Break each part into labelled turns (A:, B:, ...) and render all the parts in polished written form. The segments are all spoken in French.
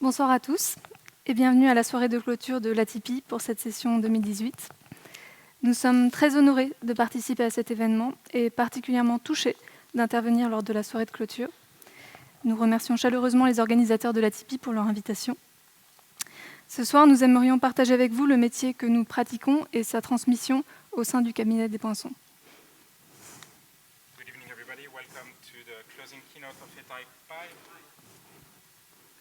A: Bonsoir à tous et bienvenue à la soirée de clôture de l'ATP pour cette session 2018. Nous sommes très honorés de participer à cet événement et particulièrement touchés d'intervenir lors de la soirée de clôture. Nous remercions chaleureusement les organisateurs de l'ATP pour leur invitation. Ce soir, nous aimerions partager avec vous le métier que nous pratiquons et sa transmission au sein du cabinet des Poinçons.
B: Good evening, everybody. Welcome to the closing keynote of ETAI Pi.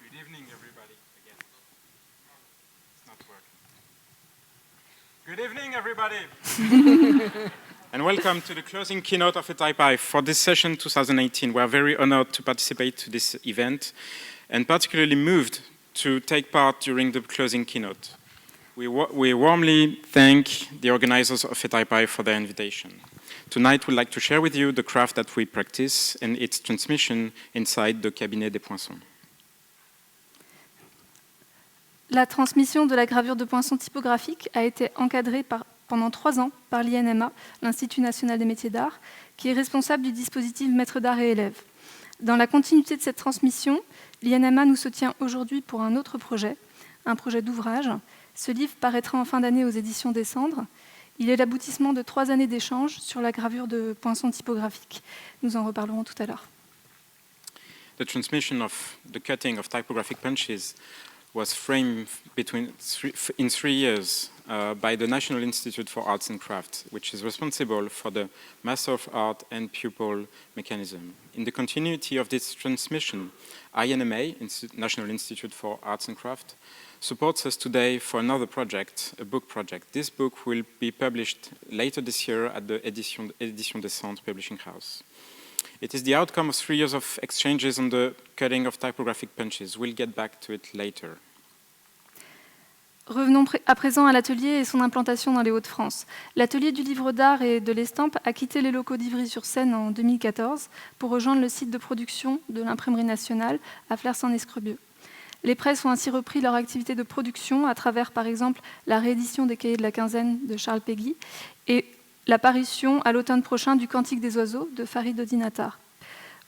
B: Good evening, everybody. Again, it's not working. Good evening, everybody. And welcome to the closing keynote of ETAI Pi. For this session 2018, we are very honored to participate to this event and particularly moved to take part during the closing keynote. We warmly thank the organizers of ETAI Pi for their invitation. Tonight, we'd like to share with you the craft that we practice and its transmission inside the Cabinet des Poinçons.
A: La transmission de la gravure de poinçons typographiques a été encadrée pendant 3 ans par l'INMA, l'Institut national des métiers d'art, qui est responsable du dispositif maître d'art et élève. Dans la continuité de cette transmission, l'INMA nous soutient aujourd'hui pour un autre projet, un projet d'ouvrage. Ce livre paraîtra en fin d'année aux éditions des Cendres. Il est l'aboutissement de 3 années d'échanges sur la gravure de poinçons typographiques. Nous en reparlerons tout à l'heure.
B: The transmission of the cutting of typographic punches was framed in 3 years by the National Institute for Arts and Crafts, which is responsible for the Master of Art and Pupil mechanism. In the continuity of this transmission, INMA, National Institute for Arts and Crafts, supports us today for another project, a book project. This book will be published later this year at the Édition des Cendres Publishing House. It is the outcome of 3 years of exchanges on the cutting of typographic punches. We'll get back to it later.
A: Revenons à présent à l'atelier et son implantation dans les Hauts-de-France. L'atelier du livre d'art et de l'estampe a quitté les locaux d'Ivry-sur-Seine en 2014 pour rejoindre le site de production de l'Imprimerie nationale à Flers-en-Escrebieux. Les presses ont ainsi repris leur activité de production à travers, par exemple, la réédition des Cahiers de la Quinzaine de Charles Péguy et l'apparition à l'automne prochain du Cantique des oiseaux de Farid Odinatar.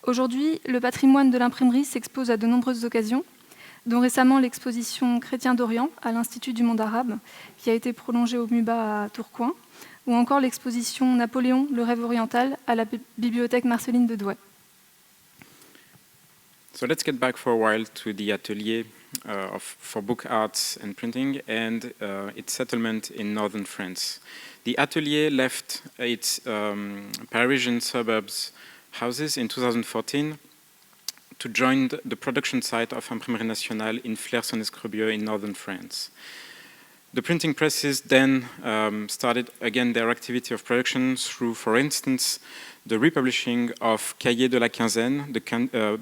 A: Aujourd'hui, le patrimoine de l'imprimerie s'expose à de nombreuses occasions, dont récemment l'exposition Chrétien d'Orient à l'Institut du monde arabe, qui a été prolongée au MUBA à Tourcoing, ou encore l'exposition Napoléon, le rêve oriental à la bibliothèque Marceline de Douai.
B: So let's get back for a while to the atelier for book arts and printing and its settlement in northern France. The atelier left its Parisian suburbs houses in 2014 to join the production site of Imprimerie Nationale in Flers-en-Escrebieux in northern France. The printing presses then started again their activity of production through, for instance, the republishing of Cahiers de la Quinzaine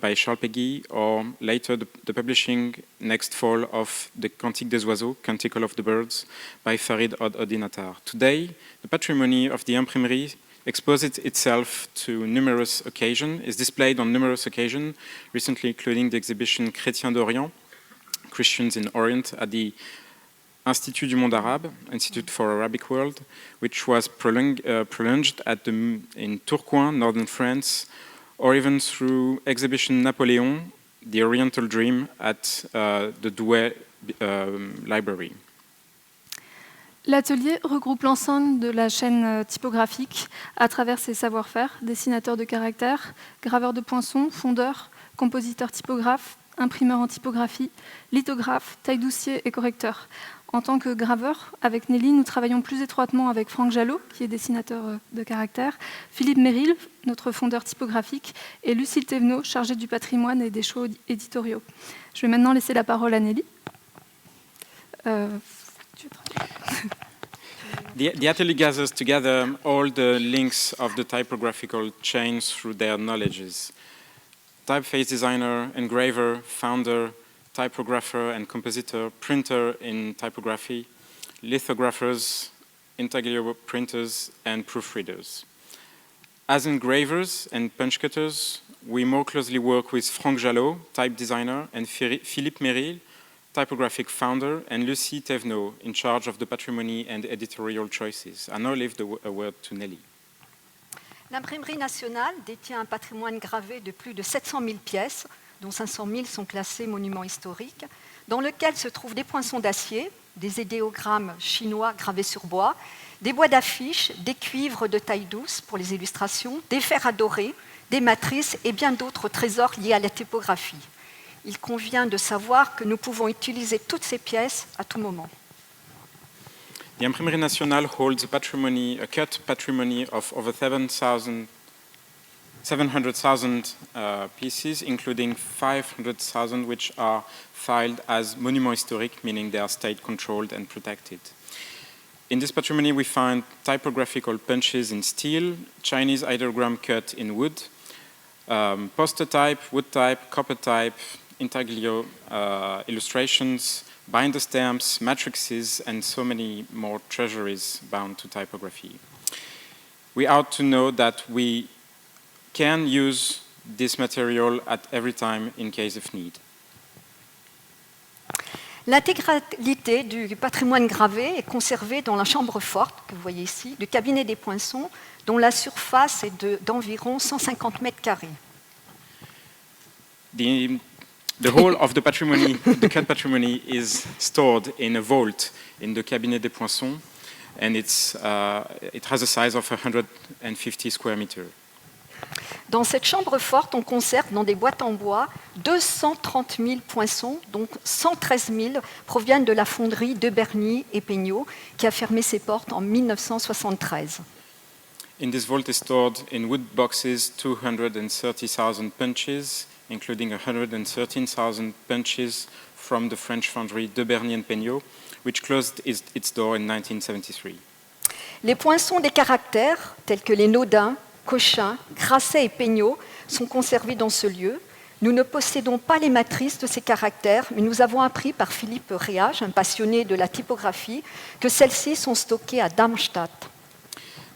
B: by Charles Péguy, or later the publishing next fall of the Cantique des Oiseaux, Canticle of the Birds, by Farid Odinatar. Today, the patrimony of the Imprimerie exposes itself to numerous occasions, is displayed on numerous occasions, recently including the exhibition Chrétien d'Orient, Christians in Orient, at the Institut du monde arabe, Institute for Arabic World, which was prolonged in Tourcoing, northern France, or even through exhibition Napoléon, the Oriental Dream, at the Douai Library.
A: L'atelier regroupe l'ensemble de la chaîne typographique à travers ses savoir-faire, dessinateurs de caractères, graveurs de poinçons, fondeurs, compositeurs typographes, imprimeurs en typographie, lithographes, taille-doucier et correcteurs. En tant que graveur, avec Nelly, nous travaillons plus étroitement avec Franck Jalot, qui est dessinateur de caractères, Philippe Méril, notre fondeur typographique, et Lucille Thévenot, chargée du patrimoine et des choix éditoriaux. Je vais maintenant laisser la parole à Nelly.
B: The atelier gathers together all the links of the typographical chains through their knowledges. Typeface designer, engraver, founder, typographer and compositor, printer in typography, lithographers, intaglio printers, and proofreaders. As engravers and punch cutters, we more closely work with Franck Jalot, type designer, and Philippe Méril, typographic founder, and Lucie Thévenot, in charge of the patrimony and editorial choices. I now leave the word to Nelly.
C: L'Imprimerie nationale détient un patrimoine gravé de plus de 700 000 pièces, dont 500 000 sont classés monuments historiques, dans lequel se trouvent des poinçons d'acier, des idéogrammes chinois gravés sur bois, des bois d'affiches, des cuivres de taille douce pour les illustrations, des fers à dorer, des matrices et bien d'autres trésors liés à la typographie. Il convient de savoir que nous pouvons utiliser toutes ces pièces à tout moment.
B: The Imprimerie Nationale holds a cut patrimony of over 700,000 pieces, including 500,000 which are filed as monuments historiques, meaning they are state-controlled and protected. In this patrimony, we find typographical punches in steel, Chinese ideogram cut in wood, poster type, wood type, copper type, intaglio illustrations, binder stamps, matrices, and so many more treasuries bound to typography. We ought to know that we can use this material at every time in case of need.
C: L'intégralité du patrimoine gravé est conservée dans la chambre forte, que vous voyez ici, du cabinet des Poinçons, dont la surface est d'environ 150 mètres carrés.
B: The whole of the patrimony, the cut patrimony, is stored in a vault in the Cabinet des Poinçons, and it has a size of 150 square meters.
C: Dans cette chambre forte, on conserve dans des boîtes en bois 230 000 poinçons, dont 113 000 proviennent de la fonderie de Berny et Peignot, qui a fermé ses portes en 1973.
B: In this vault is stored in wood boxes 230,000 punches, including 113,000 punches from the French foundry de Berny and Peignot, which closed its door in 1973.
C: Les poinçons des caractères, tels que les Naudin, Cochin, Grasset et Peignot, sont conservés dans ce lieu. Nous ne possédons pas les matrices de ces caractères, mais nous avons appris par Philippe Réage, un passionné de la typographie, que celles-ci sont stockées à Darmstadt.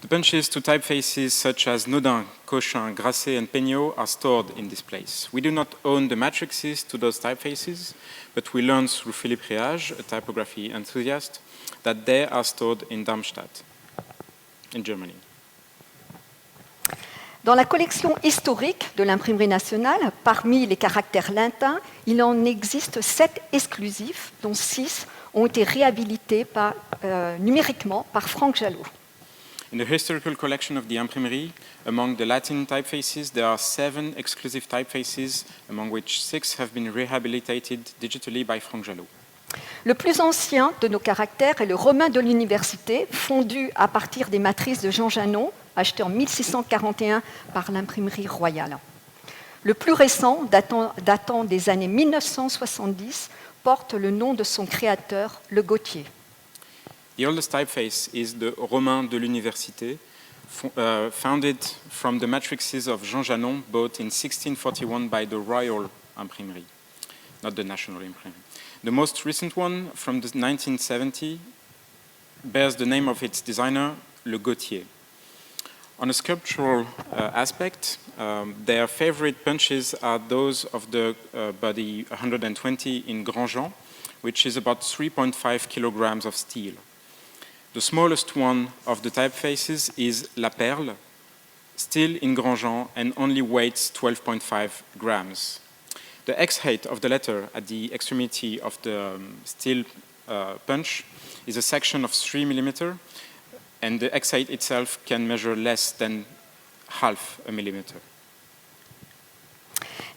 B: The punches to typefaces such as Naudin, Cochin, Grasset, and Peignot are stored in this place. We do not own the matrices to those typefaces, but we learned through Philippe Réage, a typography enthusiast, that they are stored in Darmstadt, in Germany.
C: Dans la collection historique de l'Imprimerie nationale, parmi les caractères latins, il en existe 7 exclusifs, dont 6 ont été réhabilités numériquement par Franck Jalot.
B: In the historical collection of the Imprimerie, among the Latin typefaces, there are 7 exclusive typefaces, among which 6 have been rehabilitated digitally by Franck Jalot.
C: Le plus ancien de nos caractères est le romain de l'université, fondu à partir des matrices de Jean Janon, acheté en 1641 par l'Imprimerie royale. Le plus récent, datant des années 1970, porte le nom de son créateur, Le Gautier.
B: The oldest typeface is the Romain de l'Université, founded from the matrices of Jean Janon, bought in 1641 by the Royal Imprimerie, not the National Imprimerie. The most recent one, from the 1970, bears the name of its designer, Le Gautier. On a sculptural aspect, their favorite punches are those of the body 120 in Grandjean, which is about 3.5 kilograms of steel. The smallest one of the typefaces is La Perle, still in Grandjean and only weighs 12.5 grams. The X-height of the letter at the extremity of the steel punch is a section of 3 millimeters, and the X-height itself can measure less than half a millimeter.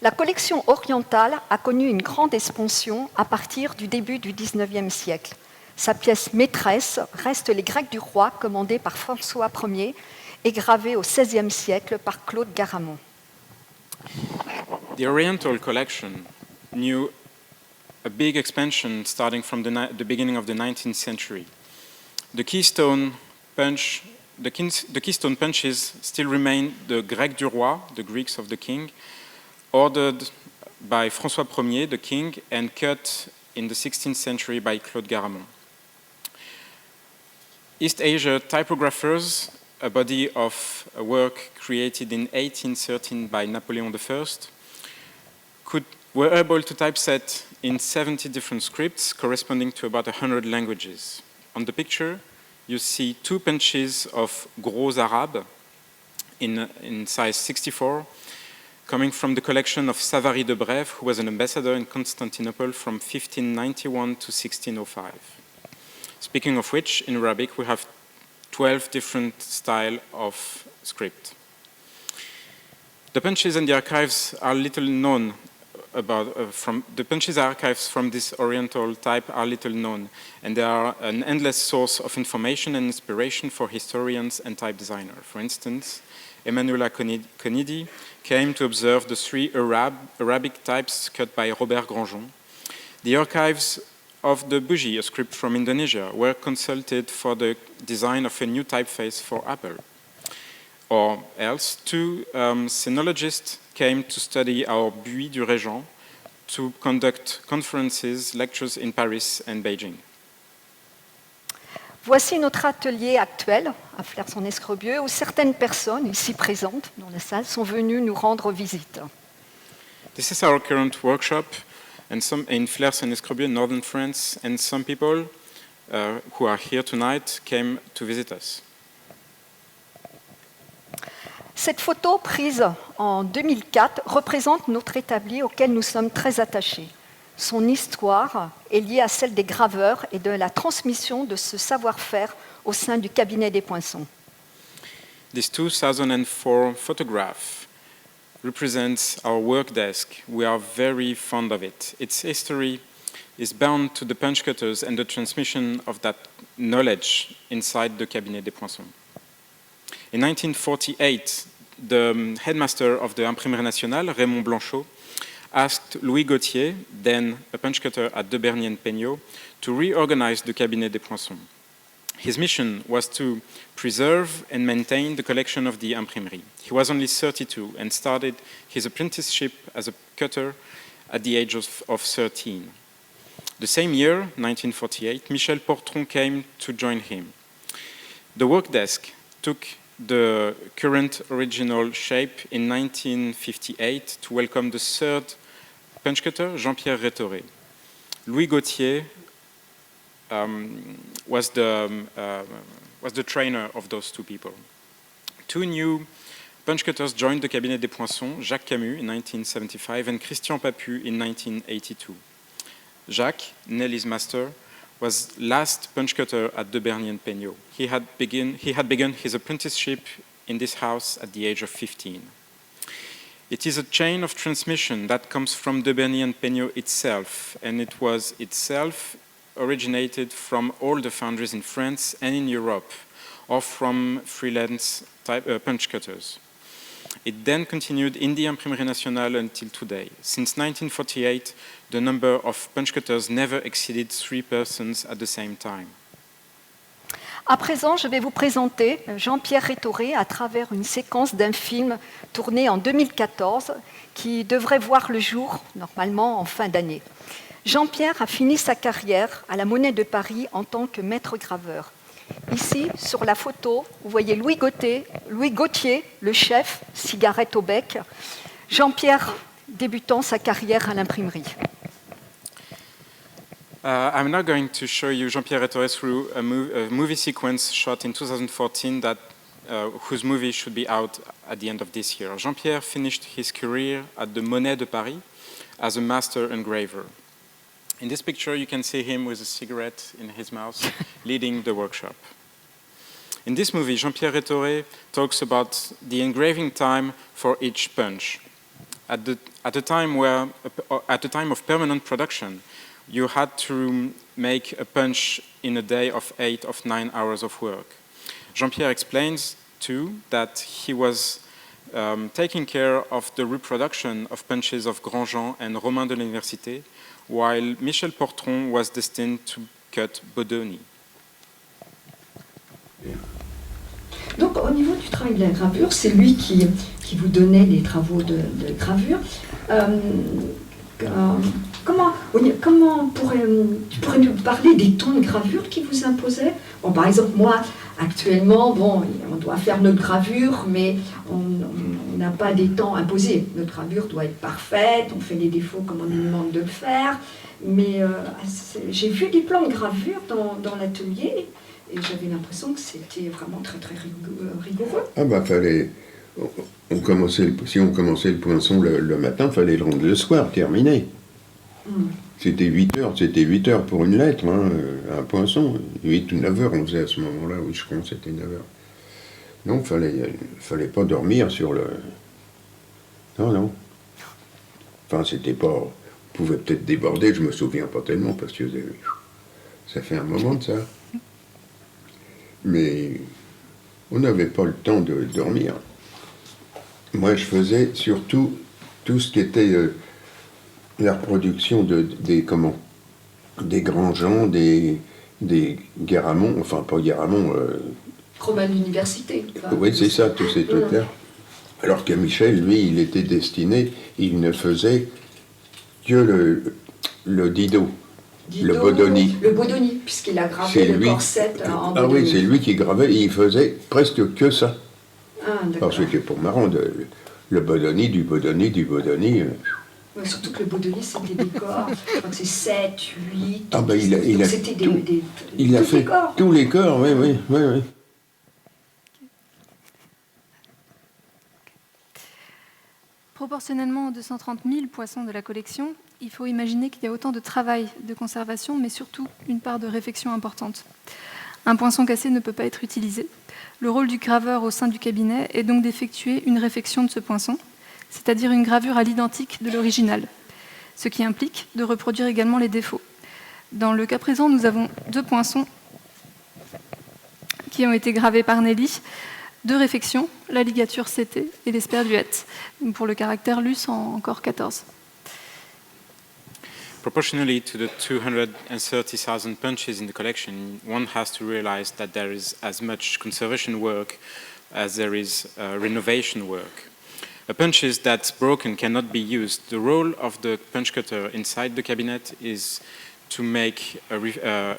C: La collection orientale a connu une grande expansion à partir du début du XIXe siècle. Sa pièce maîtresse reste les Grecs du roi, commandée par François Ier et gravée au XVIe siècle par Claude Garamond.
B: The Oriental collection knew a big expansion starting from the beginning of the 19th century. The keystone punches still remain the Grecs du roi, the Greeks of the king, ordered by François Ier, the king, and cut in the 16th century by Claude Garamond. East Asia typographers, a body of work created in 1813 by Napoleon I, were able to typeset in 70 different scripts corresponding to about 100 languages. On the picture, you see 2 punches of Gros Arabe in size 64, coming from the collection of Savary de Brève, who was an ambassador in Constantinople from 1591 to 1605. Speaking of which, in Arabic we have 12 different styles of script. The punches and the archives are little known about, the punches archives from this Oriental type are little known, and they are an endless source of information and inspiration for historians and type designers. For instance, Emanuela Conidi came to observe the 3 Arabic types cut by Robert Grandjean. The archives of the Buji, a script from Indonesia, were consulted for the design of a new typeface for Apple. Or else, 2 sinologists came to study our Buis du Régent to conduct conferences, lectures in Paris and Beijing.
C: Voici notre atelier actuel à Flers-en-Escrebieux, où certaines personnes ici présentes dans la salle sont venues nous rendre visite.
B: This is our current workshop and some in Flers-en-Escrebieux, northern France, and some people who are here tonight came to visit us.
C: Cette photo prise en 2004 représente notre établi auquel nous sommes très attachés. Son histoire est liée à celle des graveurs et de la transmission de ce savoir-faire au sein du cabinet des Poinçons.
B: This 2004 photograph represents our work desk. We are very fond of it. Its history is bound to the punch cutters and the transmission of that knowledge inside the cabinet des Poinçons. In 1948, the headmaster of the Imprimerie Nationale, Raymond Blanchot, asked Louis Gauthier, then a punch cutter at De Berny and Peignot, to reorganize the Cabinet des Poinçons. His mission was to preserve and maintain the collection of the Imprimerie. He was only 32 and started his apprenticeship as a cutter at the age of 13. The same year, 1948, Michel Portron came to join him. The work desk took the current original shape in 1958 to welcome the 3rd punch cutter, Jean-Pierre Rétoré. Louis Gauthier was the trainer of those 2 people. 2 new punch cutters joined the Cabinet des Poinçons, Jacques Camus in 1975 and Christian Papu in 1982. Jacques, Nelly's master, was last punch cutter at De Berny and Peignot. He had begun his apprenticeship in this house at the age of 15. It is a chain of transmission that comes from De Berny and Peignot itself, and it was itself originated from all the foundries in France and in Europe, or from freelance punch cutters. It then continued in the Imprimerie Nationale until today. Since 1948, the number of punch cutters never exceeded 3 persons at the same time.
C: À présent, je vais vous présenter Jean-Pierre Rétoré à travers une séquence d'un film tourné en 2014 qui devrait voir le jour normalement en fin d'année. Jean-Pierre a fini sa carrière à la Monnaie de Paris en tant que maître graveur. Ici, sur la photo, vous voyez Louis Gauthier, le chef, cigarette au bec. Jean-Pierre débutant sa carrière à l'imprimerie.
B: I'm now going to show you Jean-Pierre Rétoré through a movie sequence shot in 2014 whose movie should be out at the end of this year. Jean-Pierre finished his career at the Monnaie de Paris as a master engraver. In this picture, you can see him with a cigarette in his mouth, leading the workshop. In this movie, Jean-Pierre Rétoré talks about the engraving time for each punch. At the time of permanent production, you had to make a punch in a day of 8 or 9 hours of work. Jean-Pierre explains, too, that he was taking care of the reproduction of punches of Grandjean and Romain de l'Université, while Michel Portron was destined to cut Bodoni.
D: Donc au niveau du travail de la gravure, c'est lui qui vous donnait les travaux de gravure. Comment tu pourrais nous parler des temps de gravure qui vous imposaient? Bon, par exemple, moi, actuellement, on doit faire notre gravure, mais on n'a pas des temps imposés. Notre gravure doit être parfaite, on fait les défauts comme on nous demande de le faire. Mais j'ai vu des plans de gravure dans l'atelier et j'avais l'impression que c'était vraiment très très rigoureux.
E: Ah bah fallait si on commençait le poinçon le matin, il fallait le rendre le soir, terminé. C'était 8 heures pour une lettre, hein, un poinçon. 8 ou 9 heures, on faisait à ce moment-là. Oui, je crois que c'était 9 heures. Donc, fallait pas dormir sur le... Non. Enfin, c'était pas... On pouvait peut-être déborder, je me souviens pas tellement, parce que ça fait un moment de ça. Mais on n'avait pas le temps de dormir. Moi, je faisais surtout tout ce qui était la reproduction des grands gens, des Garamond, enfin pas Garamond.
D: Romane Université.
E: Oui, c'est ça, tous ces trucs-là. Alors que Michel, lui, il était destiné, il ne faisait que le Didot, le Bodoni.
D: Le Bodoni, puisqu'il a gravé le corset en Bodoni.
E: Ah oui, c'est lui qui gravait, et il faisait presque que ça.
D: Ah,
E: alors c'était pour marrant, le Bodoni, du Bodoni.
D: Surtout que le Bodoni, c'est des décors. Je crois que c'est 7, 8.
E: Ah ben il a fait
D: décors.
E: Tous les corps, oui.
A: Proportionnellement aux 230 000 poissons de la collection, il faut imaginer qu'il y a autant de travail de conservation, mais surtout une part de réfection importante. Un poinçon cassé ne peut pas être utilisé. Le rôle du graveur au sein du cabinet est donc d'effectuer une réfection de ce poinçon, c'est-à-dire une gravure à l'identique de l'original, ce qui implique de reproduire également les défauts. Dans le cas présent, nous avons 2 poinçons qui ont été gravés par Nelly, 2 réfections, la ligature CT et l'esperduette, pour le caractère luce en corps 14.
B: Proportionally to the 230,000 punches in the collection, one has to realize that there is as much conservation work as there is renovation work. A punches that's broken cannot be used. The role of the punch cutter inside the cabinet is to make a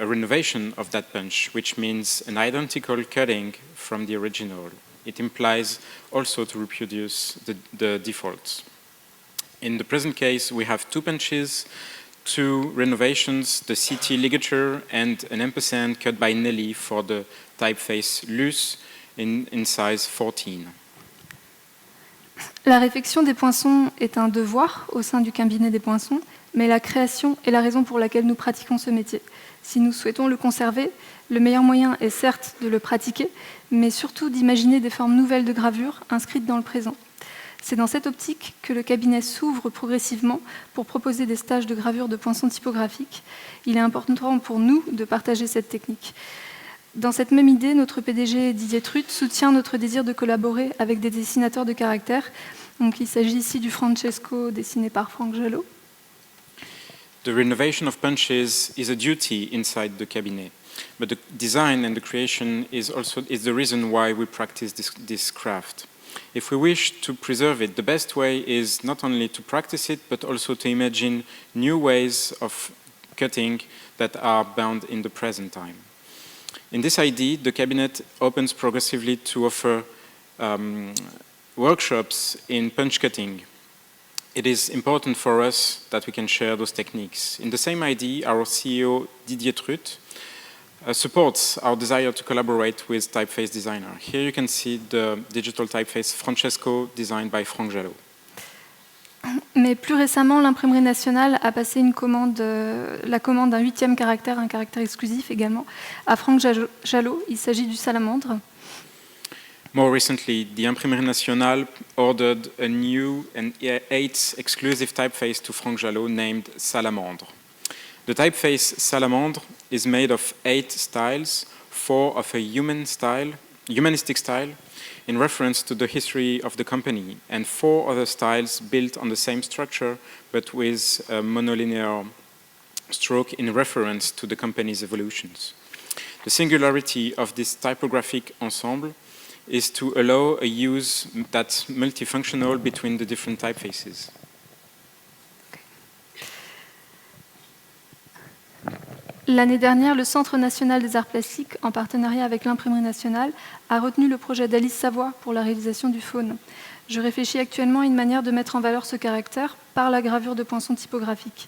B: renovation of that punch, which means an identical cutting from the original. It implies also to reproduce the defaults. In the present case, we have 2 punches, 2 renovations, the CT ligature, and an ampersand cut by Nelly for the typeface Luce in size 14.
A: La réfection des poinçons est un devoir au sein du cabinet des poinçons, mais la création est la raison pour laquelle nous pratiquons ce métier. Si nous souhaitons le conserver, le meilleur moyen est certes de le pratiquer, mais surtout d'imaginer des formes nouvelles de gravure inscrites dans le présent. C'est dans cette optique que le cabinet s'ouvre progressivement pour proposer des stages de gravure de poinçons typographiques. Il est important pour nous de partager cette technique. Dans cette même idée, notre PDG Didier Truth soutient notre désir de collaborer avec des dessinateurs de caractères. Donc, il s'agit ici du Francesco dessiné par Franck Jalot.
B: The renovation of punches is a duty inside the cabinet, but the design and the creation is the reason why we practice this craft. If we wish to preserve it, the best way is not only to practice it, but also to imagine new ways of cutting that are bound in the present time. In this idea, the cabinet opens progressively to offer workshops in punch cutting. It is important for us that we can share those techniques. In the same idea, our CEO, Didier Truth, supports our desire to collaborate with typeface designer. Here you can see the digital typeface Francesco designed by Franck Jalot.
A: Mais plus récemment, l'imprimerie nationale a passé la commande d'un 8e caractère, un caractère exclusif également, à Franck Jalot. Il s'agit du salamandre.
B: More recently, the Imprimerie Nationale ordered a new and 8th exclusive typeface to Franck Jalot named Salamandre. The typeface Salamandre is made of 8 styles, 4 of a humanistic style, in reference to the history of the company, and 4 other styles built on the same structure, but with a monolinear stroke in reference to the company's evolutions. The singularity of this typographic ensemble is to allow a use that's multifunctional between the different typefaces.
A: L'année dernière, le Centre national des arts plastiques, en partenariat avec l'Imprimerie nationale, a retenu le projet d'Alice Savoie pour la réalisation du faune. Je réfléchis actuellement à une manière de mettre en valeur ce caractère par la gravure de poinçons typographiques.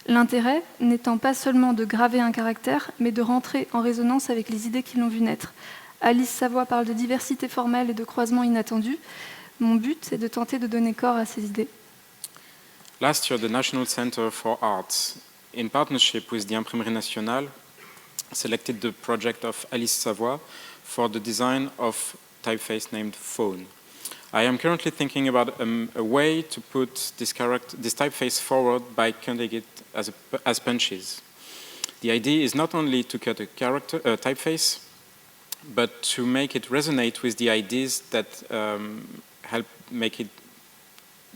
A: L'intérêt n'étant pas seulement de graver un caractère, mais de rentrer en résonance avec les idées qui l'ont vu naître. Alice Savoie parle de diversité formelle et de croisement inattendu. Mon but est de tenter de donner corps à ces idées.
B: Last year, the National Center for Arts, in partnership with the Imprimerie Nationale, selected the project of Alice Savoie for the design of typeface named Faune. I am currently thinking about a way to put this typeface forward by cutting it as punches. The idea is not only to cut a typeface, but to make it resonate with the ideas that help make it,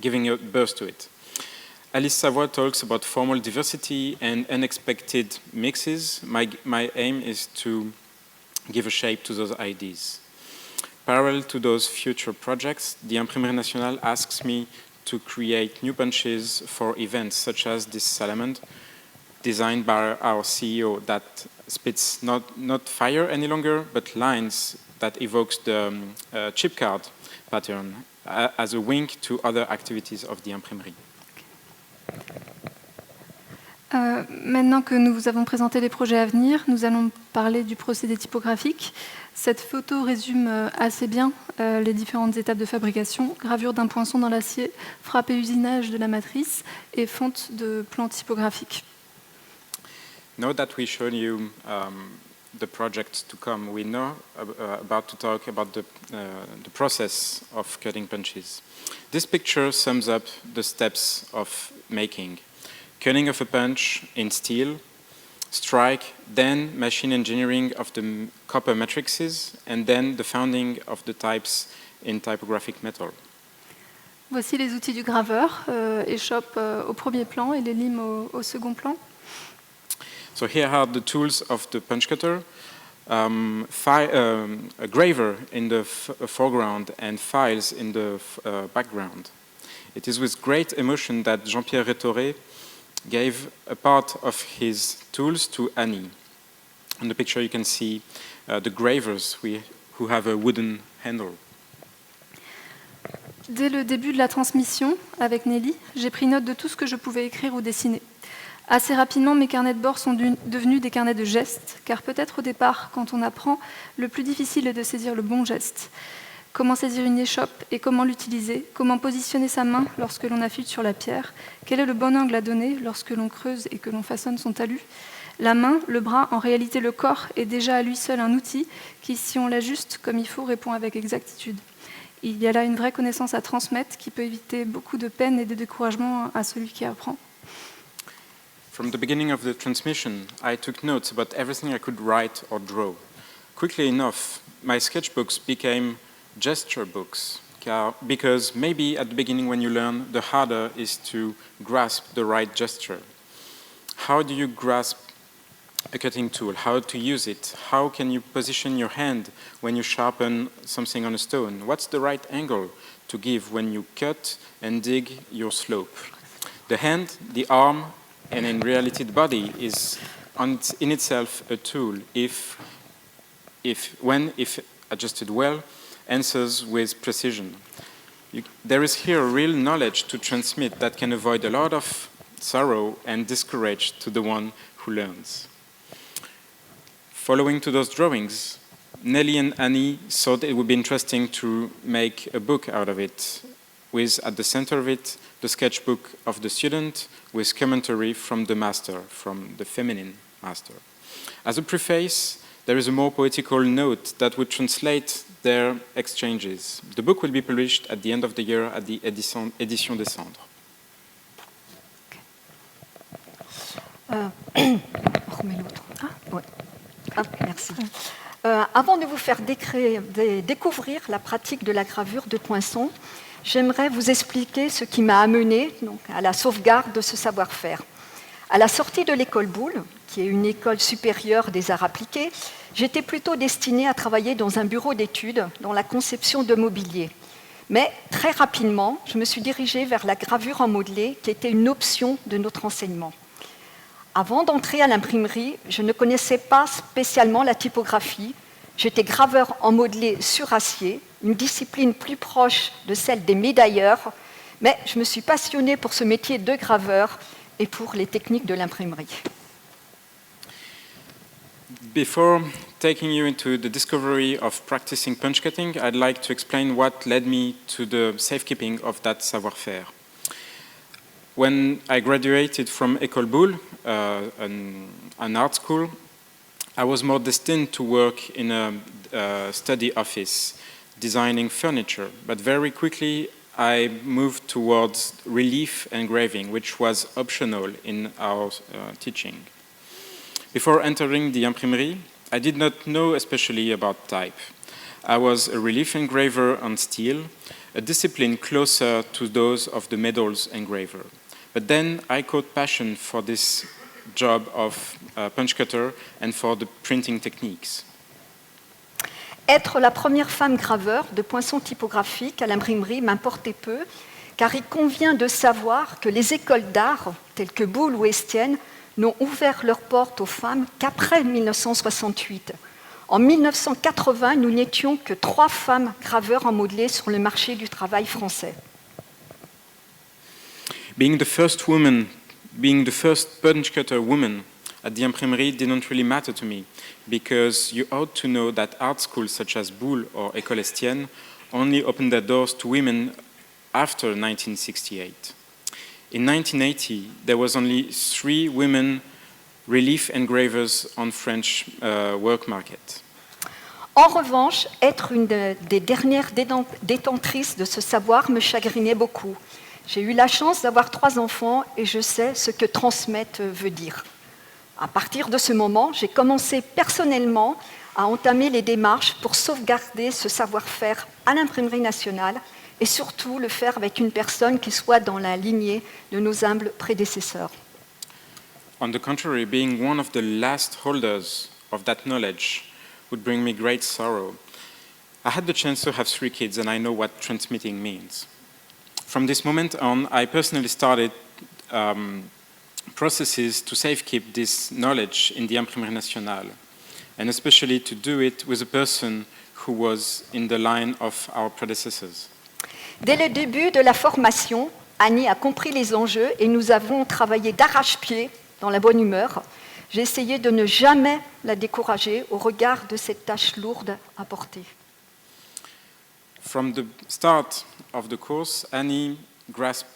B: giving a burst to it. Alice Savoie talks about formal diversity and unexpected mixes. My aim is to give a shape to those ideas. Parallel to those future projects, the Imprimerie Nationale asks me to create new punches for events such as this salamander, designed by our CEO, that spits not fire any longer, but lines that evokes the chip card pattern as a wink to other activities of the Imprimerie.
A: Maintenant que nous vous avons présenté les projets à venir, nous allons parler du procédé typographique. Cette photo résume assez bien les différentes étapes de fabrication: gravure d'un poinçon dans l'acier, frappe et usinage de la matrice et fonte de plan typographique.
B: Now that we've shown you the project to come, we know about to talk about the process of cutting punches. This picture sums up the steps of making: cutting of a punch in steel, strike, then machine engineering of the copper matrices, and then the founding of the types in typographic metal.
A: Voici les outils du graveur, échoppe au premier plan et les limes au second plan.
B: So here are the tools of the punch cutter, a graver in the foreground and files in the background. It is with great emotion that Jean-Pierre Rétoré gave a part of his tools to Annie. On the picture you can see the gravers who have a wooden handle.
A: Dès le début de la transmission, avec Nelly, j'ai pris note de tout ce que je pouvais écrire ou dessiner. Assez rapidement, mes carnets de bord sont devenus des carnets de gestes, car peut-être au départ, quand on apprend, le plus difficile est de saisir le bon geste. Comment saisir une échoppe et comment l'utiliser? Comment positionner sa main lorsque l'on affûte sur la pierre? Quel est le bon angle à donner lorsque l'on creuse et que l'on façonne son talus? La main, le bras, en réalité le corps, est déjà à lui seul un outil qui, si on l'ajuste comme il faut, répond avec exactitude. Il y a là une vraie connaissance à transmettre qui peut éviter beaucoup de peine et de découragement à celui qui apprend.
B: From the beginning of the transmission, I took notes about everything I could write or draw. Quickly enough, my sketchbooks became gesture books, because maybe at the beginning when you learn, the harder is to grasp the right gesture. How do you grasp a cutting tool? How to use it? How can you position your hand when you sharpen something on a stone? What's the right angle to give when you cut and dig your slope? The hand, the arm, and in reality the body is in itself a tool if adjusted well, answers with precision. There is here a real knowledge to transmit that can avoid a lot of sorrow and discourage to the one who learns. Following to those drawings, Nelly and Annie thought it would be interesting to make a book out of it, with at the center of it the sketchbook of the student with commentary from the master, from the feminine master. As a preface, there is a more poetical note that would translate their exchanges. The book will be published at the end of the year at the Édition des Cendres.
C: Remets l'autre. Ouais. Merci. Avant de vous faire découvrir la pratique de la gravure de poinçon, j'aimerais vous expliquer ce qui m'a amené à la sauvegarde de ce savoir-faire. À la sortie de l'école Boulle, qui est une école supérieure des arts appliqués, j'étais plutôt destinée à travailler dans un bureau d'études dans la conception de mobilier. Mais très rapidement, je me suis dirigée vers la gravure en modelé, qui était une option de notre enseignement. Avant d'entrer à l'imprimerie, je ne connaissais pas spécialement la typographie. J'étais graveur en modelé sur acier, une discipline plus proche de celle des médailleurs, mais je me suis passionnée pour ce métier de graveur et pour les techniques de l'imprimerie.
B: Before taking you into the discovery of practicing punch cutting, I'd like to explain what led me to the safekeeping of that savoir-faire. When I graduated from École Boulle, an art school, I was more destined to work in a study office, designing furniture, but very quickly I moved towards relief engraving, which was optional in our teaching. Before entering the imprimerie, I did not know especially about type. I was a relief engraver on steel, a discipline closer to those of the medals engraver. But then I caught passion for this job of punch cutter and for the printing techniques.
C: Être la première femme graveur de poinçons typographiques à l'imprimerie m'importait peu, car il convient de savoir que les écoles d'art, telles que Boulle ou Estienne, n'ont ouvert leurs portes aux femmes qu'après 1968. En 1980, nous n'étions que 3 femmes graveurs en modelé sur le marché du travail français.
B: Being the first punch cutter woman at the imprimerie didn't really matter to me, because you ought to know that art schools such as Boulle or École Estienne only opened their doors to women after 1968. In 1980, there was only 3 women relief engravers on French work market.
C: En revanche, être une des dernières détentrices de ce savoir me chagrinait beaucoup. J'ai eu la chance d'avoir 3 enfants et je sais ce que transmettre veut dire. À partir de ce moment, j'ai commencé personnellement à entamer les démarches pour sauvegarder ce savoir-faire à l'imprimerie nationale et surtout le faire avec une personne qui soit dans la lignée de nos humbles prédécesseurs.
B: On the contrary, being one of the last holders of that knowledge would bring me great sorrow. I had the chance to have 3 kids and I know what transmitting means. From this moment on, I personally started processes to safekeep this knowledge in the Imprimerie Nationale, and especially to do it with a person who was in the line of our predecessors.
C: Dès le début de la formation, Annie a compris les enjeux et nous avons travaillé d'arrache-pied dans la bonne humeur. J'ai essayé de ne jamais la décourager au regard de cette tâche lourde à porter.
B: From the start of the course, Annie grasped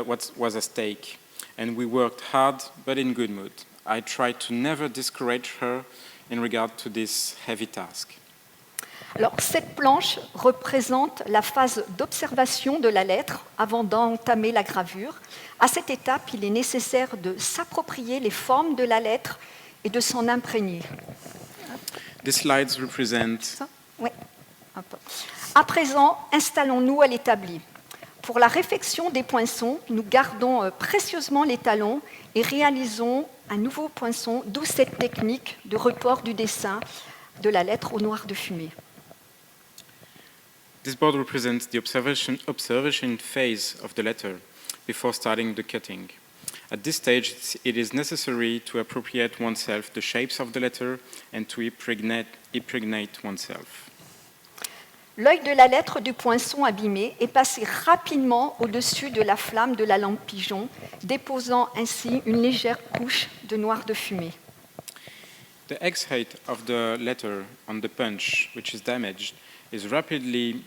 B: what was at stake, and we worked hard, but in good mood. I tried to never discourage her in regard to this heavy task.
C: Alors, cette planche représente la phase d'observation de la lettre avant d'entamer la gravure. À cette étape, il est nécessaire de s'approprier les formes de la lettre et de s'en imprégner.
B: These slides represent...
C: Oui. À présent, installons-nous à l'établi. Pour la réfection des poinçons, nous gardons précieusement les talons et réalisons un nouveau poinçon, d'où cette technique de report du dessin de la lettre au noir de fumée.
B: This board represents the observation phase of the letter before starting the cutting. At this stage, it is necessary to appropriate oneself the shapes of the letter and to impregnate oneself.
C: L'œil de la lettre du poinçon abîmé est passé rapidement au-dessus de la flamme de la lampe pigeon, déposant ainsi une légère couche de noir de fumée.
B: The exhale of the letter on the punch, which is damaged, is rapidly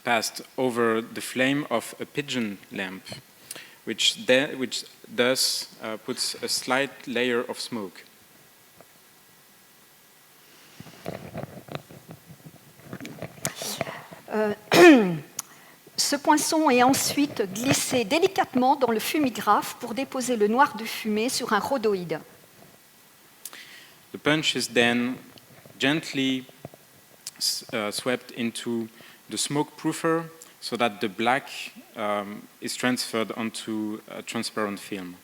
B: passed over the flame of a pigeon lamp, which thus puts a slight layer of smoke.
C: Ce poinçon est ensuite glissé délicatement dans le fumigraphe pour déposer le noir de fumée sur un rhodoïde.
B: The punch is then gently swept into the smoke proofer so that the black is transferred onto a transparent film.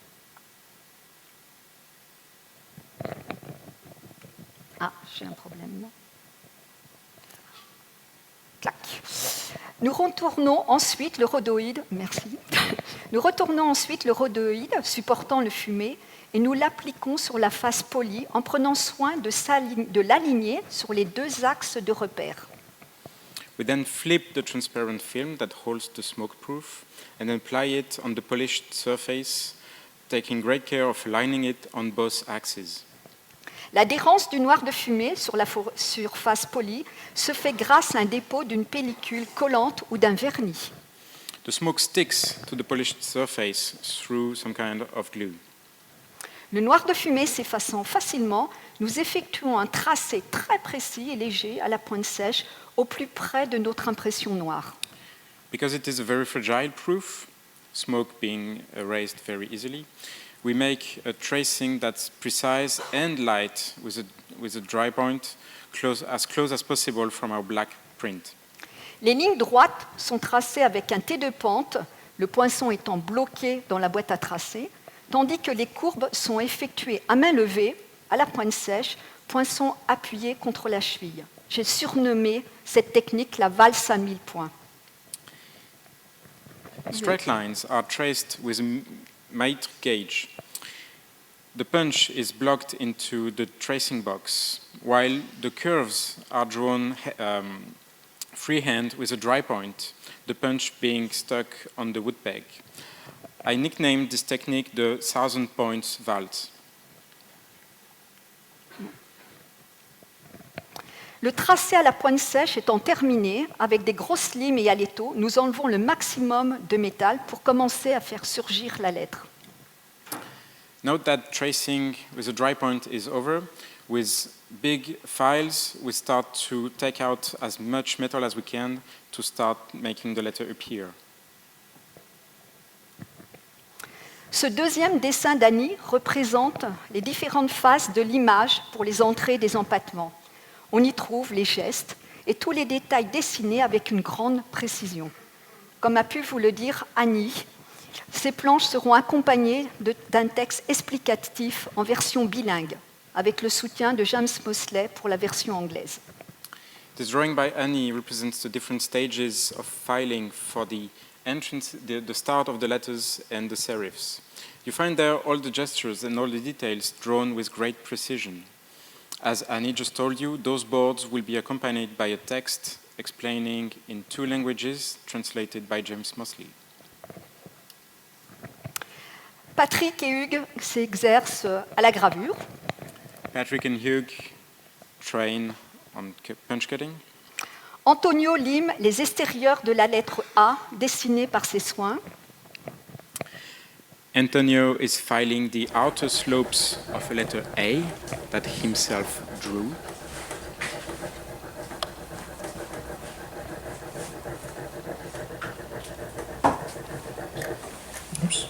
C: Ah, j'ai un problème. Clac. Nous retournons ensuite le rhodoïde, merci. Nous retournons ensuite le rhodoïde supportant le fumé et nous l'appliquons sur la face polie en prenant soin de l'aligner sur les 2 axes de repère.
B: We then flip the transparent film that holds the smoke proof and apply it on the polished surface, taking great care of aligning it on both axes.
C: L'adhérence du noir de fumée sur la surface polie se fait grâce à un dépôt d'une pellicule collante ou d'un vernis.
B: The smoke sticks to the polished surface through some kind of glue.
C: Le noir de fumée s'effaçant facilement, nous effectuons un tracé très précis et léger à la pointe sèche au plus près de notre impression noire.
B: Because it is a very fragile proof, smoke being erased very easily, we make a tracing that's precise and light with a dry point close as possible from our black print.
C: Les lignes droites sont tracées avec un T de pente, le poinçon étant bloqué dans la boîte à tracer, tandis que les courbes sont effectuées à main levée, à la pointe sèche, poinçon appuyé contre la cheville. J'ai surnommé cette technique la valse à 1000 points.
B: Straight lines are traced with a metric gauge. The punch is blocked into the tracing box, while the curves are drawn freehand with a dry point, the punch being stuck on the wood peg. I nicknamed this technique the 1000 points valse.
C: Le tracé à la pointe sèche étant terminé, avec des grosses limes et à l'étau, nous enlevons le maximum de métal pour commencer à faire surgir la lettre.
B: Note that tracing with a dry point is over. With big files, we start to take out as much metal as we can to start making the letter appear.
C: Ce deuxième dessin d'Annie représente les différentes phases de l'image pour les entrées des empattements. On y trouve les gestes et tous les détails dessinés avec une grande précision. Comme a pu vous le dire Annie, ces planches seront accompagnées d'un texte explicatif en version bilingue, avec le soutien de James Mosley pour la version anglaise.
B: This drawing by Annie represents the different stages of filing for the entrance, the start of the letters and the serifs. You find there all the gestures and all the details drawn with great precision. As Annie just told you, those boards will be accompanied by a text explaining in 2 languages translated by James Mosley.
C: Patrick et Hugues s'exercent à la gravure.
B: Patrick and Hugh train on punch cutting.
C: Antonio lime les extérieurs de la lettre A dessinée par ses soins.
B: Antonio is filing the outer slopes of a letter A that himself drew.
F: Oops.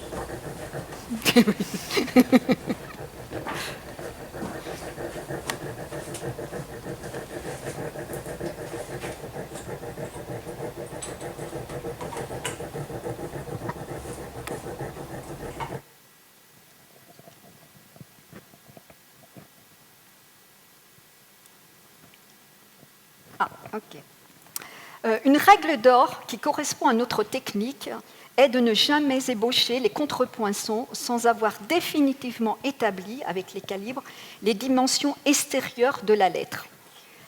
C: Une règle d'or qui correspond à notre technique est de ne jamais ébaucher les contrepoinçons sans avoir définitivement établi avec les calibres les dimensions extérieures de la lettre.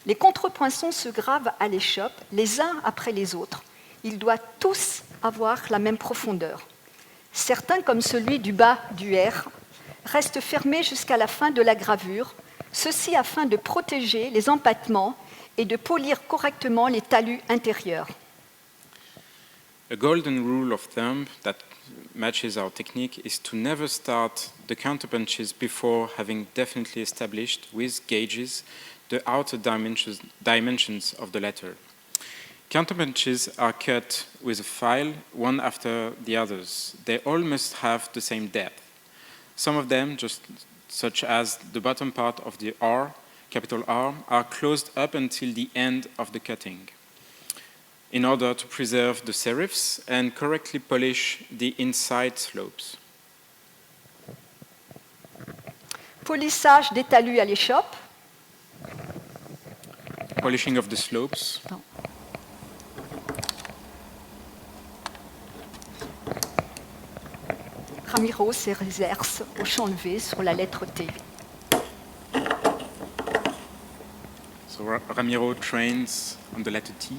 C: Les contrepoinçons se gravent à l'échoppe les uns après les autres. Ils doivent tous avoir la même profondeur. Certains, comme celui du bas du R, restent fermés jusqu'à la fin de la gravure, ceci afin de protéger les empattements et de polir correctement les talus intérieurs.
B: A golden rule of thumb that matches our technique is to never start the counterpunches before having definitely established with gauges the outer dimensions of the letter. Counterpunches are cut with a file, one after the others. They all must have the same depth. Some of them, just such as the bottom part of the R, capital R, are closed up until the end of the cutting, in order to preserve the serifs and correctly polish the inside slopes.
C: Polissage des talus à l'échoppe.
B: Polishing of the slopes.
C: Ramiro s'exerce au champ levé sur la lettre T.
B: So Ramiro trains on the letter T.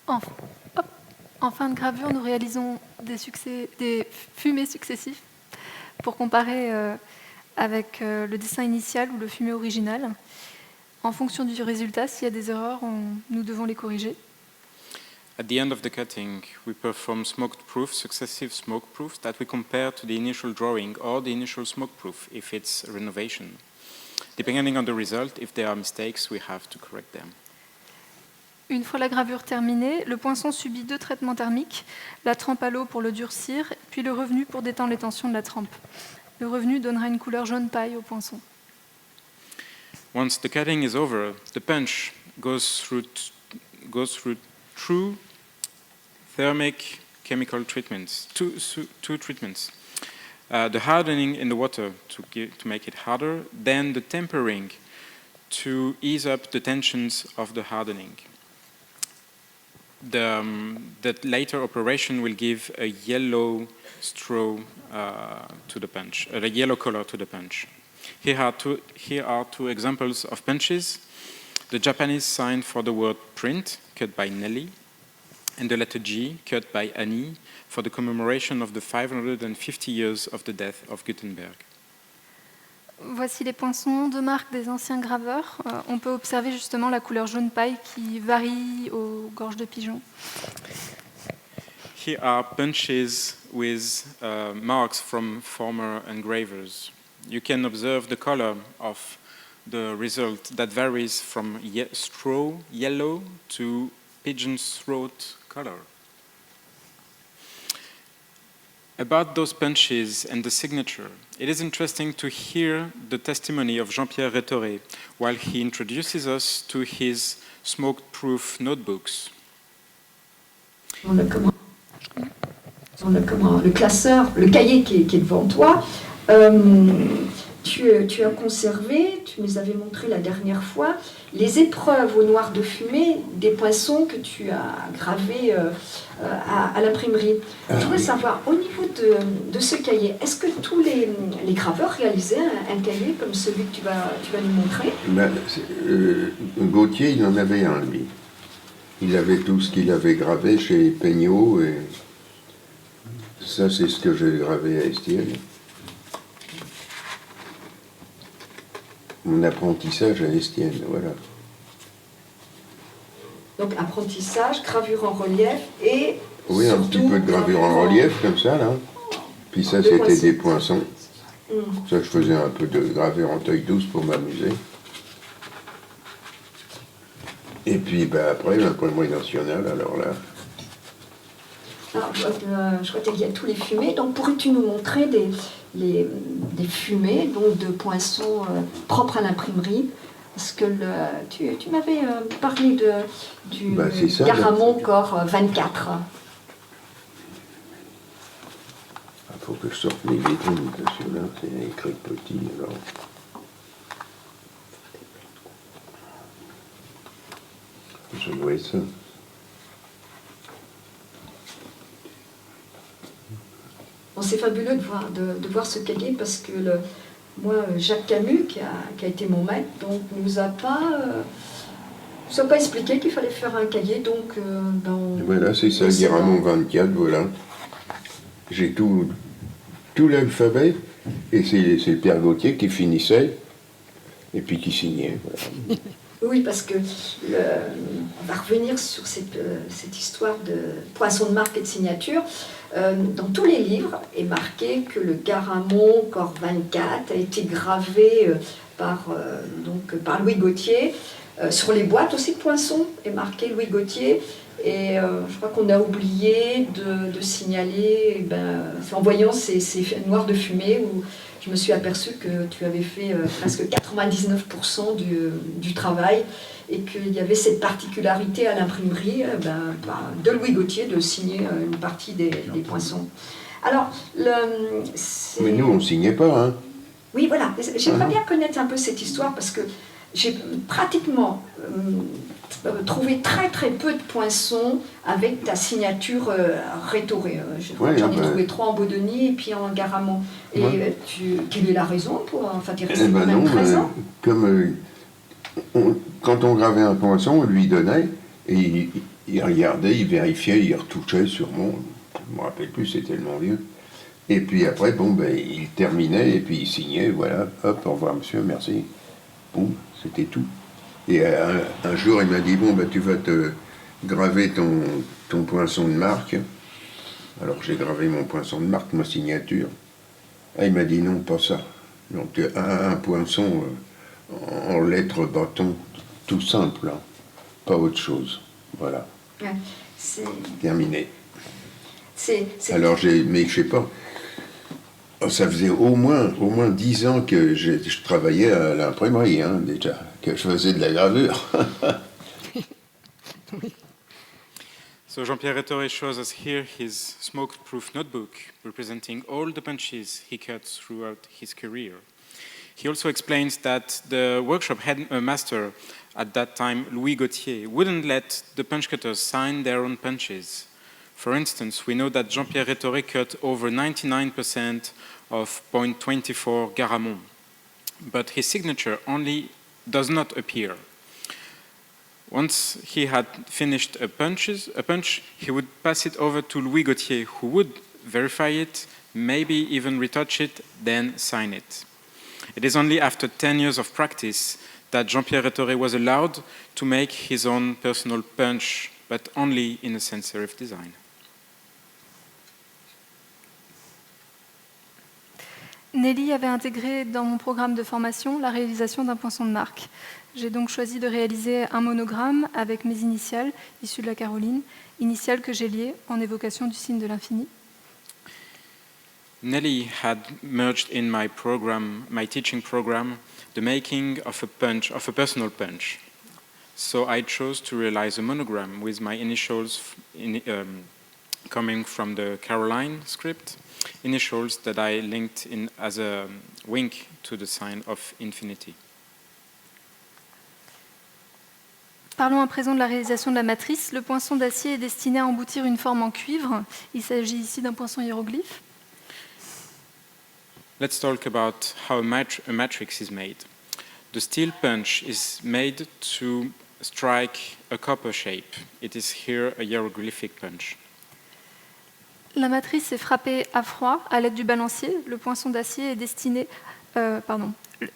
A: En, hop. En fin de gravure, nous réalisons des fumés successifs pour comparer avec le dessin initial ou le fumé original. En fonction du résultat, s'il y a des erreurs, nous devons les corriger.
B: At the end of the cutting, we perform successive smoke proofs that we compare to the initial drawing or the initial smoke proof if it's a renovation. Depending on the result, if there are mistakes, we have to correct them.
A: Une fois la gravure terminée, le poinçon subit 2 traitements thermiques, la trempe à l'eau pour le durcir, puis le revenu pour détendre les tensions de la trempe. Le revenu donnera une couleur jaune paille au poinçon.
B: Once the cutting is over, the punch goes through two thermic chemical treatments, two treatments. The hardening in the water to make it harder, then the tempering to ease up the tensions of the hardening. The later operation will give a yellow straw to the punch, a yellow color to the punch. Here are two examples of punches. The Japanese sign for the word print, cut by Nelly, and the letter G, cut by Annie, for the commemoration of the 550 years of the death of Gutenberg.
A: Voici les poinçons de marque des anciens graveurs. On peut observer justement la couleur jaune paille qui varie aux gorges de pigeons.
B: Here are punches with marks from former engravers. You can observe the color of the result that varies from straw yellow to pigeon's throat color. About those punches and the signature, it is interesting to hear the testimony of Jean-Pierre Rétoré while he introduces us to his smoke-proof notebooks.
D: Le classeur, le cahier qui est devant toi, tu as conservé, tu nous avais montré la dernière fois, les épreuves au noir de fumée des poinçons que tu as gravés à l'imprimerie. Je voudrais savoir, au niveau de ce cahier, est-ce que tous les graveurs réalisaient un cahier comme celui que tu vas nous montrer?
E: Gauthier, il en avait un, lui. Il avait tout ce qu'il avait gravé chez Peignot, et ça, c'est ce que j'ai gravé à Estienne. Mon apprentissage à Estienne, voilà.
D: Donc apprentissage, gravure en relief et...
E: Oui, un petit peu de gravure en relief, comme ça, là. Puis ça, c'était des poinçons. Ça, je faisais un peu de gravure en taille douce pour m'amuser. Et puis, après, l'imprimerie nationale, alors là...
D: Alors, je vois qu'il y a tous les fumés. Donc, pourrais-tu nous montrer des fumées donc de poinçons propres à l'imprimerie? Parce que tu m'avais parlé du Garamond Corps 24.
E: Il faut que je sorte mes vitrines, parce que là, c'est écrit petit, alors... Je dois être ça.
D: Bon, c'est fabuleux de voir ce cahier parce que moi, Jacques Camus, qui a été mon maître, donc nous a pas expliqué qu'il fallait faire un cahier. Donc,
E: voilà, c'est ça, Garamond 24, voilà. J'ai tout l'alphabet, et c'est Pierre Gauthier qui finissait, et puis qui signait. Voilà.
D: Oui, parce que on va revenir sur cette histoire de poinçon de marque et de signature. Dans tous les livres est marqué que le Garamond Corps 24 a été gravé par Louis Gauthier. Sur les boîtes aussi de poinçons est marqué Louis Gauthier. Et je crois qu'on a oublié de signaler, c'est en voyant ces noirs de fumée où je me suis aperçue que tu avais fait presque 99% du travail et qu'il y avait cette particularité à l'imprimerie de Louis Gauthier de signer une partie des poinçons. Alors,
E: mais nous, on ne signait pas, hein.
D: Oui, voilà. J'aimerais bien connaître un peu cette histoire parce que j'ai pratiquement trouvé très très peu de poinçons avec ta signature Rétoré. J'en ai trouvé 3 en Bodoni et puis en Garamond. Et quelle est la raison pour... Enfin, tu es resté quand même 13 ans.
E: Comme quand on gravait un poinçon, on lui donnait et il regardait, il vérifiait, il retouchait sûrement. Je ne me rappelle plus, c'est tellement vieux. Et puis après, bon, ben, il terminait et puis il signait, voilà, hop, au revoir monsieur, merci. Bon, c'était tout. Et un jour, il m'a dit, bon, ben, tu vas te graver ton poinçon de marque. Alors j'ai gravé mon poinçon de marque, ma signature. Ah, il m'a dit non, pas ça. Donc un poinçon en lettres bâton, tout simple, hein, pas autre chose. Voilà.
D: Ouais, c'est
E: Terminé.
D: c'est
E: Alors mais je sais pas. Ça faisait au moins 10 ans que je travaillais à l'imprimerie, hein, déjà, que je faisais de la gravure.
B: So Jean-Pierre Rétoré shows us here his smoke-proof notebook representing all the punches he cut throughout his career. He also explains that the workshop head master at that time, Louis Gauthier, wouldn't let the punch cutters sign their own punches. For instance, we know that Jean-Pierre Rétoré cut over 99% of .24 Garamond, but his signature only does not appear. Once he had finished a punch, he would pass it over to Louis Gauthier, who would verify it, maybe even retouch it, then sign it. It is only after 10 years of practice that Jean-Pierre Rétoré was allowed to make his own personal punch, but only in a sans-serif design.
A: Nelly avait intégré dans mon programme de formation la réalisation d'un poinçon de marque. J'ai donc choisi de réaliser un monogramme avec mes initiales, issues de la Caroline, initiales que j'ai liées en évocation du signe de l'infini.
B: Nelly had merged in my teaching program, the making of a personal punch. So I chose to realize a monogram with my initials coming from the Caroline script, initials that I linked in as a wink to the sign of infinity.
A: Parlons à présent de la réalisation de la matrice. Le poinçon d'acier est destiné à emboutir une forme en cuivre. Il s'agit ici d'un poinçon hiéroglyphe.
B: Let's talk about how a matrix is made. The steel punch is made to strike a copper shape. It is here a hieroglyphic punch.
A: La matrice est frappée à froid à l'aide du balancier. Le poinçon d'acier est destiné...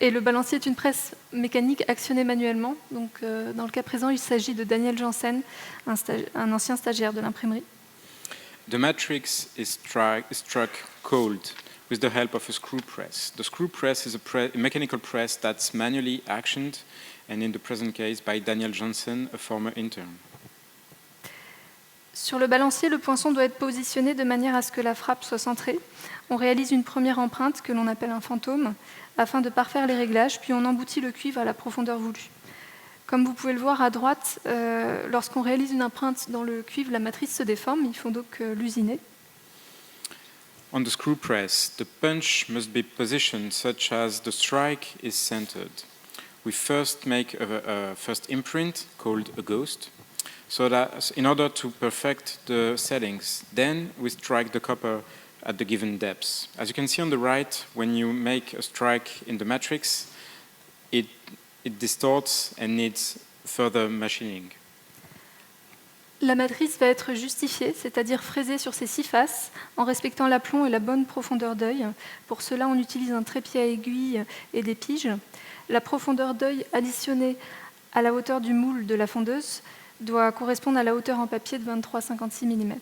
A: Et le balancier est une presse mécanique actionnée manuellement. Donc, dans le cas présent, il s'agit de Daniel Janssen, un ancien stagiaire de l'imprimerie.
B: The matrix is struck cold with the help of a screw press. The screw press is a mechanical press that's manually actioned, and in the present case by Daniel Janssen, a former intern.
A: Sur le balancier, le poinçon doit être positionné de manière à ce que la frappe soit centrée. On réalise une première empreinte que l'on appelle un fantôme afin de parfaire les réglages, puis on emboutit le cuivre à la profondeur voulue. Comme vous pouvez le voir à droite, lorsqu'on réalise une empreinte dans le cuivre, la matrice se déforme, il faut donc l'usiner.
B: On the screw press, the punch must be positioned such as the strike is centered. We first make a first imprint called a ghost, so that in order to perfect the settings, then we strike the copper at the given depths. As you can see on the right, when you make a strike in the matrix, it distorts and needs further machining.
A: La matrice va être justifiée, c'est-à-dire fraisée sur ses 6 faces, en respectant l'aplomb et la bonne profondeur d'œil. Pour cela, on utilise un trépied à aiguille et des piges. La profondeur d'œil additionnée à la hauteur du moule de la fondeuse doit correspondre à la hauteur en papier de 23,56 mm.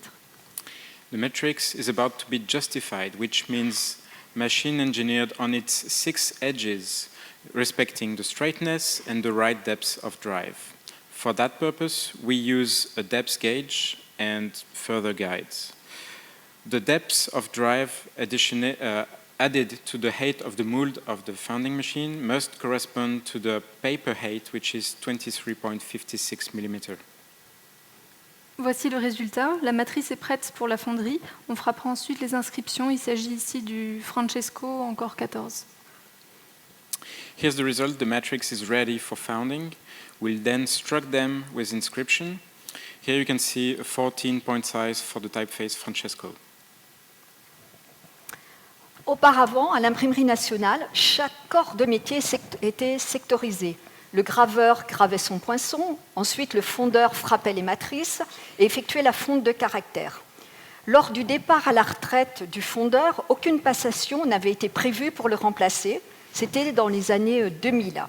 B: The matrix is about to be justified, which means machine engineered on its 6 edges, respecting the straightness and the right depth of drive. For that purpose, we use a depth gauge and further guides. The depth of drive added to the height of the mold of the founding machine must correspond to the paper height, which is 23.56 mm.
A: Voici le résultat. La matrice est prête pour la fonderie. On frappera ensuite les inscriptions. Il s'agit ici du Francesco, encore 14.
B: Here's the result. The matrix is ready for founding. We'll then struck them with inscription. Here you can see a 14-point size for the typeface Francesco.
C: Auparavant, à l'imprimerie nationale, chaque corps de métier était sectorisé. Le graveur gravait son poinçon, ensuite le fondeur frappait les matrices et effectuait la fonte de caractères. Lors du départ à la retraite du fondeur, aucune passation n'avait été prévue pour le remplacer. C'était dans les années 2000.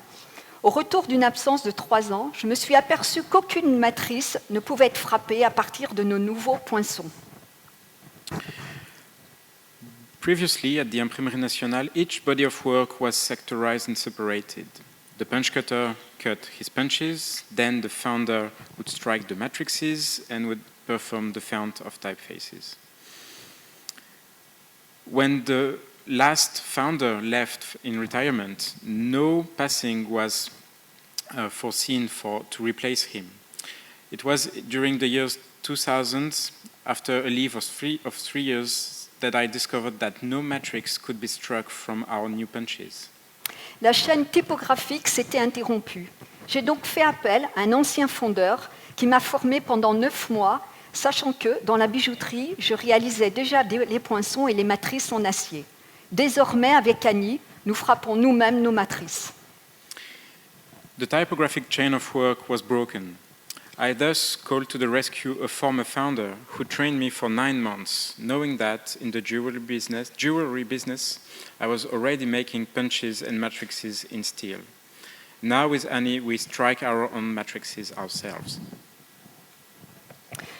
C: Au retour d'une absence de 3 ans, je me suis aperçue qu'aucune matrice ne pouvait être frappée à partir de nos nouveaux poinçons.
B: Previously, at the Imprimerie Nationale, each body of work was sectorized and separated. The punch cutter cut his punches, then the founder would strike the matrices and would perform the fount of typefaces. When the last founder left in retirement, no passing was foreseen to replace him. It was during the years 2000, after a leave of 3 years, that I discovered that no matrix could be struck from our new punches.
C: La chaîne typographique s'était interrompue. J'ai donc fait appel à un ancien fondeur qui m'a formé pendant 9 mois, sachant que, dans la bijouterie, je réalisais déjà les poinçons et les matrices en acier. Désormais, avec Annie, nous frappons nous-mêmes nos matrices.
B: The typographic chain of work was broken. I thus called to the rescue a former founder who trained me for 9 months, knowing that in the jewelry business, I was already making punches and matrices in steel. Now with Annie, we strike our own matrices ourselves.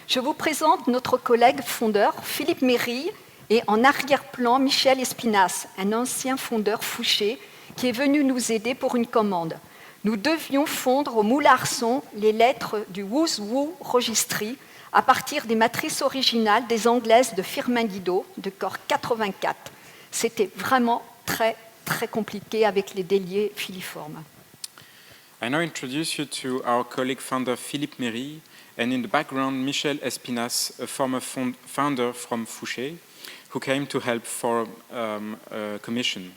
C: Je vous présente notre collègue fondeur, Philippe Méry, et en arrière-plan, Michel Espinas, un ancien fondeur Fouché, qui est venu nous aider pour une commande. Nous devions fondre au moule à arçon les lettres du Who's Who Registry à partir des matrices originales des Anglaises de Firmin Didot, de corps 84. C'était vraiment très, très compliqué avec les déliés filiformes.
B: I now introduce you to our colleague founder Philippe Méry, and in the background, Michel Espinas, a former founder from Fouché, who came to help for a commission.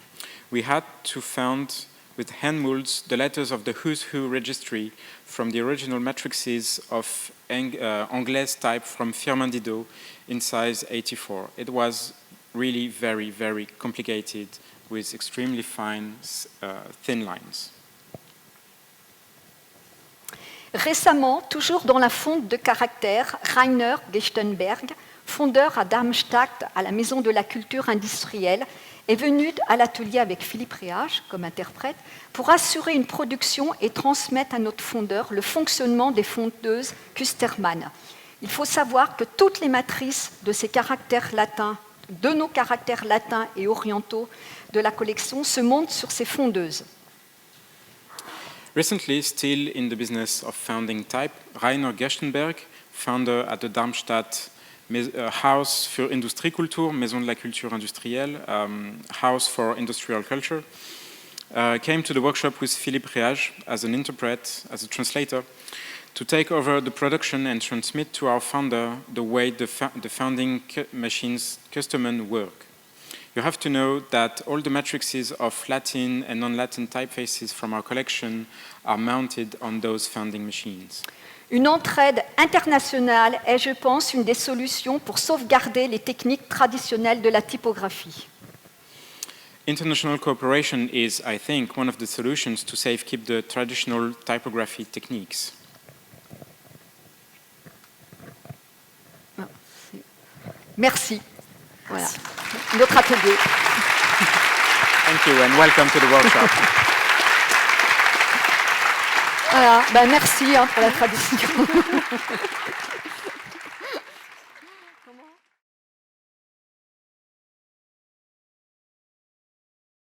B: We had to found with hand molds the letters of the Who's Who registry from the original matrices of Anglaise type from Firmin Didot in size 84. It was really very, very complicated with extremely fine, thin lines.
C: Récemment, toujours dans la fonte de caractères, Rainer Gechtenberg, fondeur à Darmstadt à la Maison de la Culture Industrielle, est venu à l'atelier avec Philippe Réage comme interprète pour assurer une production et transmettre à notre fondeur le fonctionnement des fondeuses Kustermann. Il faut savoir que toutes les matrices de ces caractères latins, de nos caractères latins et orientaux de la collection se montent sur ces fondeuses.
B: Recently, still in the business of founding type, Rainer Gechtenberg, founder at the Darmstadt House für Industriekultur, Maison de la Culture Industrielle, House for Industrial Culture, came to the workshop with Philippe Réage as an interpret, as a translator, to take over the production and transmit to our founder the way the founding machines customers work. You have to know that all the matrices of Latin and non-Latin typefaces from our collection are mounted on those founding machines.
C: Une entraide internationale est, je pense, une des solutions pour sauvegarder les techniques traditionnelles de la typographie.
B: International cooperation is, I think, one of the solutions to safekeep the traditional typography techniques.
C: Merci. Voilà, notre atelier.
B: Thank you and welcome to the workshop.
C: Voilà, ben merci pour la traduction.